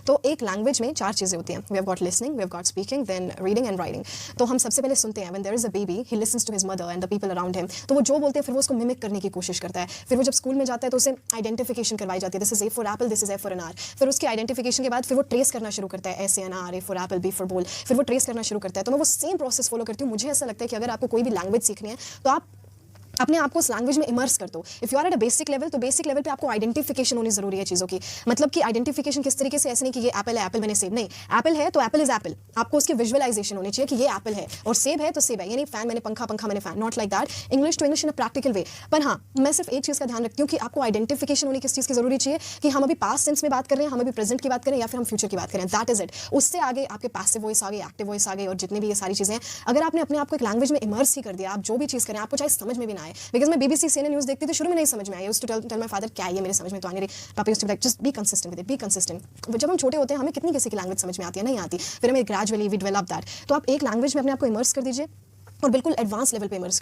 तो एक लैंग्वेज में 4 चीज़ें होती हैं। We have got listening, we have got speaking, then reading and writing. तो हम सबसे पहले सुनते हैं, when there is a baby he listens to his mother and the people around him. तो वो जो बोलते हैं फिर वो उसको मिमिक करने की कोशिश करता है। फिर वो जब स्कूल में जाता है तो उसे आइडेंटिफिकेशन करवाई जाती है, this is a for Apple, this is A for अनार। फिर उसकी आइडेंटिफिकेशन के बाद फिर वो ट्रेस करना शुरू करता है, ऐसे अनार, A for apple, B for ball. फिर वो ट्रेस करना शुरू करता है। तो मैं वो सेम प्रोसेस फॉलो करती हूँ। मुझे ऐसा लगता है कि अगर आपको कोई भी लैंग्वेज सीखनी है तो आप अपने आप को उस लैंग्वेज में इमर्स कर दो। If you are at a basic level, तो बेसिक लेवल पे आपको आइडेंटिफिकेशन होनी जरूरी है चीज़ों की। मतलब कि आइडेंटिफिकेशन किस तरीके से, ऐसे नहीं कि ये एप्पल है, एप्पल मैंने सेब, नहीं, एप्पल है तो एप्पल इज एप्पल। आपको उसकी विजुअलाइजेशन होनी चाहिए कि ये एप्पल है, और सेब है तो सेब है, यानी फैन मैंने पंखा, पंखा मैंने fan, not like that. English to English in a practical way. पर हाँ, मैं सिर्फ एक चीज़ का ध्यान रखती हूँ कि आपको आइडेंटिफिकेशन होनी किस चीज़ की जरूरी चाहिए, कि हम अभी पास्ट टेंस में बात कर रहे हैं, हम अभी प्रेजेंट की बात करें, या फिर हम फ्यूचर की बात करें, दैट इज इट। उससे आगे आपके पैसिव वॉइस आ गई, एक्टिव वॉइस आ गई, और जितनी भी ये सारी चीज़ें हैं, अगर आपने अपने आप को एक लैंग्वेज में इमर्स ही कर दिया, आप जो भी चीज़ करें, आपको चाहे समझ में भी ना आए। बिकॉज मैं BBC CNN न्यूज़ देखती थी, शुरू में नहीं समझ में आई, used to tell my father क्या ये मेरे समझ में तो आ नहीं रही। पापा used to like just be consistent with it, be consistent. जब हम छोटे होते हैं हमें कितनी किसी की लैंग्वेज समझ में आती है, नहीं आती, फिर हमें ग्रेजुअली वी डेवलप दैट। तो आप एक लैंग्वेज में अपने आप को इमर्स कर दीजिए और बिल्कुल एडवांस लेवल पे इमर्स